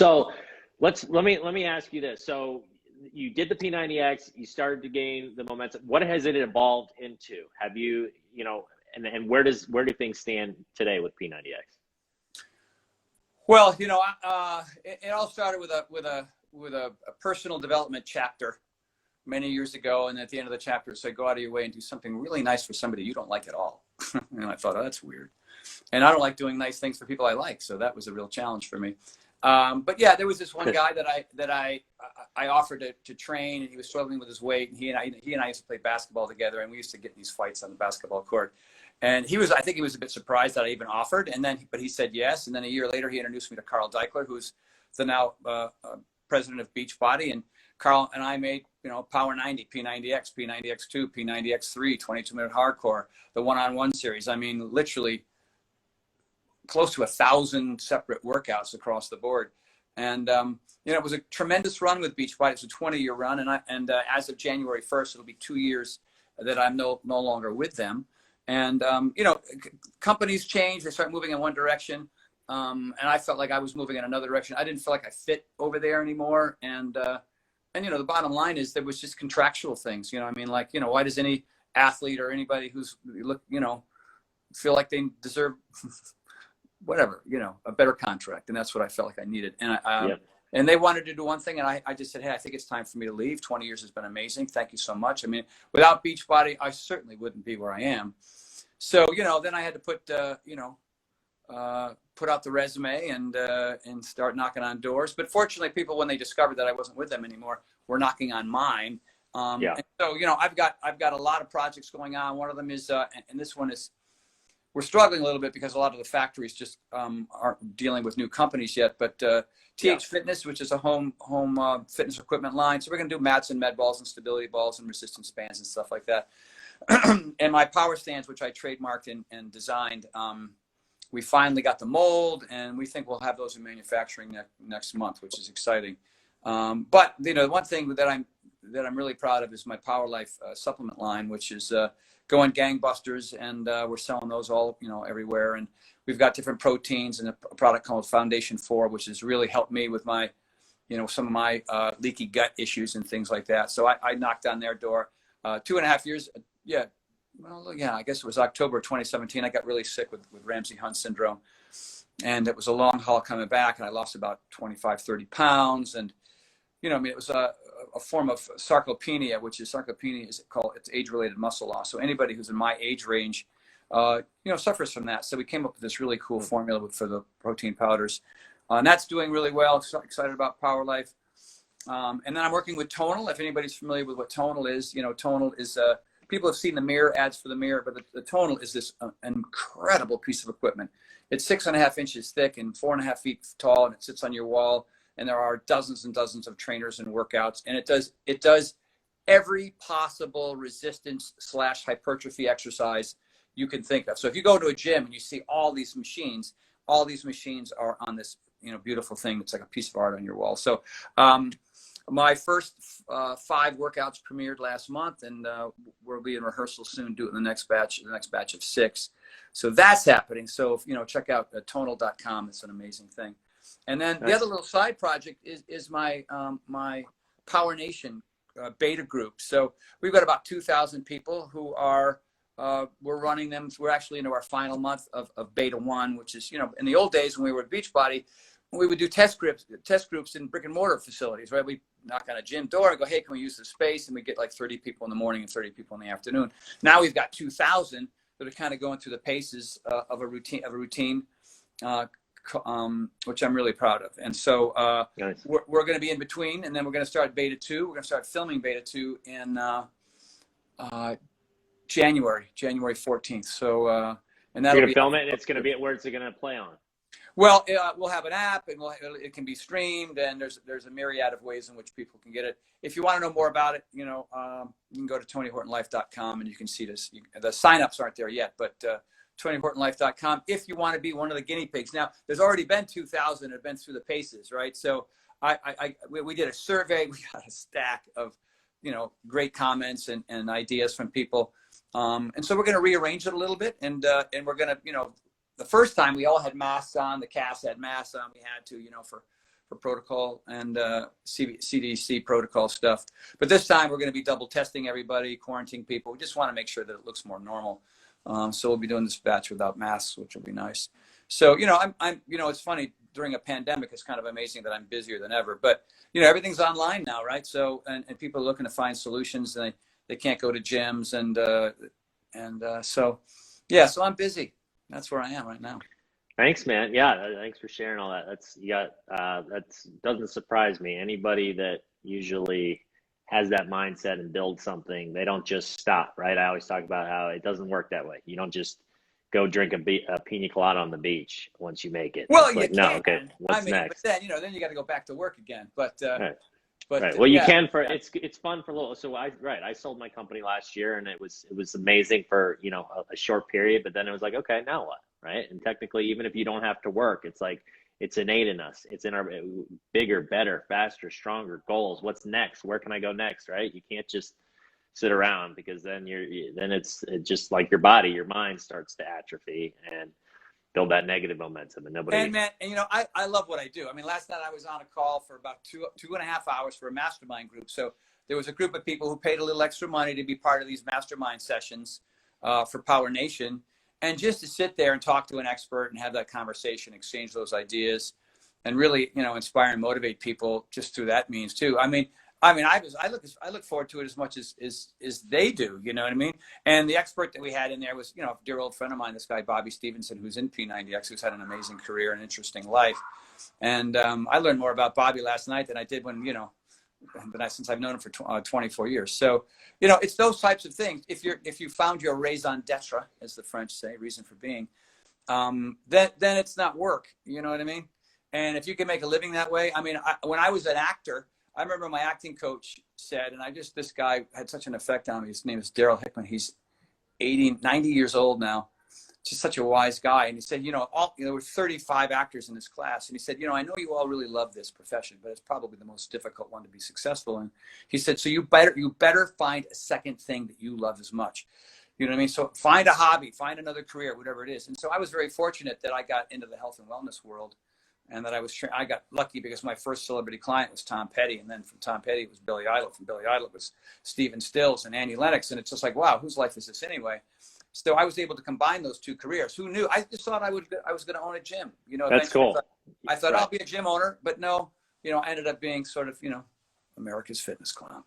So let me ask you this. So you did the P90X, you started to gain the momentum. What has it evolved into? Have you, and where do things stand today with P90X? Well, it all started with a personal development chapter many years ago, and at the end of the chapter, so go out of your way and do something really nice for somebody you don't like at all. And I thought, oh, that's weird. And I don't like doing nice things for people I like, so that was a real challenge for me. But yeah, there was this one guy that I offered to train, and he was struggling with his weight. And he and I used to play basketball together, and we used to get in these fights on the basketball court. And I think he was a bit surprised that I even offered. But he said yes. And then a year later, he introduced me to Carl Deichler, who's the now president of Beachbody. And Carl and I made, Power 90, P90X, P90X2, P90X3, 22-minute hardcore, the one-on-one series. I mean, literally close to 1,000 separate workouts across the board. And, it was a tremendous run with Beachbody. It's a 20-year run. And as of January 1st, it'll be 2 years that I'm no longer with them. And, companies change, they start moving in one direction. And I felt like I was moving in another direction. I didn't feel like I fit over there anymore. And the bottom line is there was just contractual things, why does any athlete or anybody who's feel like they deserve whatever, a better contract. And that's what I felt like I needed. And and they wanted to do one thing. And I just said, hey, I think it's time for me to leave. 20 years has been amazing. Thank you so much. I mean, without Beachbody, I certainly wouldn't be where I am. So, then I had to put out the resume and start knocking on doors. But fortunately, people, when they discovered that I wasn't with them anymore, were knocking on mine. And so, I've got a lot of projects going on. One of them is, and this one is, we're struggling a little bit because a lot of the factories just aren't dealing with new companies yet. But TH Fitness, which is a home fitness equipment line. So we're going to do mats and med balls and stability balls and resistance bands and stuff like that. And my power stands, which I trademarked and designed, we finally got the mold, and we think we'll have those in manufacturing next month, which is exciting. But one thing that I'm really proud of is my Power Life supplement line, which is going gangbusters, and we're selling those all everywhere. And we've got different proteins and a product called Foundation 4, which has really helped me with my some of my leaky gut issues and things like that. So I knocked on their door 2.5 years. I guess it was October 2017. I got really sick with Ramsay-Hunt syndrome, and it was a long haul coming back, and I lost about 25, 30 pounds. And, it was a form of sarcopenia, it's age-related muscle loss. So anybody who's in my age range, suffers from that. So we came up with this really cool formula for the protein powders, and that's doing really well. So excited about Power Life. And then I'm working with Tonal. If anybody's familiar with what Tonal is, Tonal is people have seen the Mirror ads for the Mirror, but the Tonal is this incredible piece of equipment. It's 6.5 inches thick and 4.5 feet tall, and it sits on your wall. And there are dozens and dozens of trainers and workouts, and it does every possible resistance / hypertrophy exercise you can think of. So if you go to a gym and you see all these machines are on this beautiful thing. It's like a piece of art on your wall. So my first 5 workouts premiered last month, and we'll be in rehearsal soon, do it in the next batch of 6. So that's happening. So, check out tonal.com. It's an amazing thing. And then the other little side project is my my Power Nation beta group. So we've got about 2,000 people who are, we're running them. We're actually into our final month of beta 1, which is, in the old days when we were at Beachbody, we would do test groups in brick and mortar facilities, right? We knock on a gym door and go, hey, can we use the space? And we get like 30 people in the morning and 30 people in the afternoon. Now we've got 2,000 that are kind of going through the paces of a routine, which I'm really proud of. And so nice. we're going to be in between, and then we're going to start beta 2. We're going to start filming beta 2 in January 14th. So, and that'll be film it. And it's going to be where's it going to play on? Well, we'll have an app, and it can be streamed, and there's a myriad of ways in which people can get it. If you want to know more about it, you can go to TonyHortonLife.com, and you can see this. The signups aren't there yet, but TonyHortonLife.com if you want to be one of the guinea pigs. Now, there's already been 2,000 that have been through the paces, right? So we did a survey. We got a stack of, great comments and ideas from people. And so we're going to rearrange it a little bit, and we're going to, the first time we all had masks on, the cast had masks on. We had to, for protocol and CDC protocol stuff. But this time we're going to be double testing everybody, quarantining people. We just want to make sure that it looks more normal. So we'll be doing this batch without masks, which will be nice. So, I'm it's funny, during a pandemic, it's kind of amazing that I'm busier than ever, but everything's online now, right? So, and people are looking to find solutions, and they can't go to gyms. So I'm busy. That's where I am right now. Thanks, man. Yeah, thanks for sharing all that. That doesn't surprise me. Anybody that usually has that mindset and builds something, they don't just stop, right? I always talk about how it doesn't work that way. You don't just go drink a pina colada on the beach once you make it. Well, you can. No, okay. What's next? But then you got to go back to work again. But right. Right. Well, you can it's fun for a little. So I sold my company last year, and it was amazing for a short period. But then it was like, okay, now what? Right. And technically, even if you don't have to work, it's like it's innate in us. It's in our bigger, better, faster, stronger goals. What's next? Where can I go next? Right. You can't just sit around, because then it's just like your body, your mind starts to atrophy and build that negative momentum, and nobody. And man, I love what I do. I mean, last night I was on a call for about 2.5 hours for a mastermind group. So there was a group of people who paid a little extra money to be part of these mastermind sessions for Power Nation, and just to sit there and talk to an expert and have that conversation, exchange those ideas, and really inspire and motivate people just through that means too. I look forward to it as much as they do, you know what I mean? And the expert that we had in there was, a dear old friend of mine, this guy, Bobby Stevenson, who's in P90X, who's had an amazing career and interesting life. And I learned more about Bobby last night than I did since I've known him for 24 years. So, it's those types of things. If you found your raison d'etre, as the French say, reason for being, then it's not work, you know what I mean? And if you can make a living that way, when I was an actor, I remember my acting coach said, and this guy had such an effect on me. His name is Daryl Hickman. He's 90 years old now. Just such a wise guy. And he said, there were 35 actors in this class. And he said, I know you all really love this profession, but it's probably the most difficult one to be successful in. He said, so you better find a second thing that you love as much. You know what I mean? So find a hobby, find another career, whatever it is. And so I was very fortunate that I got into the health and wellness world. And that I got lucky because my first celebrity client was Tom Petty. And then from Tom Petty, it was Billy Idol. From Billy Idol, it was Stephen Stills and Annie Lennox. And it's just like, wow, whose life is this anyway? So I was able to combine those two careers. Who knew? I just thought I was going to own a gym. That's cool. I thought I'll be a gym owner, but no, I ended up being sort of, America's fitness clown.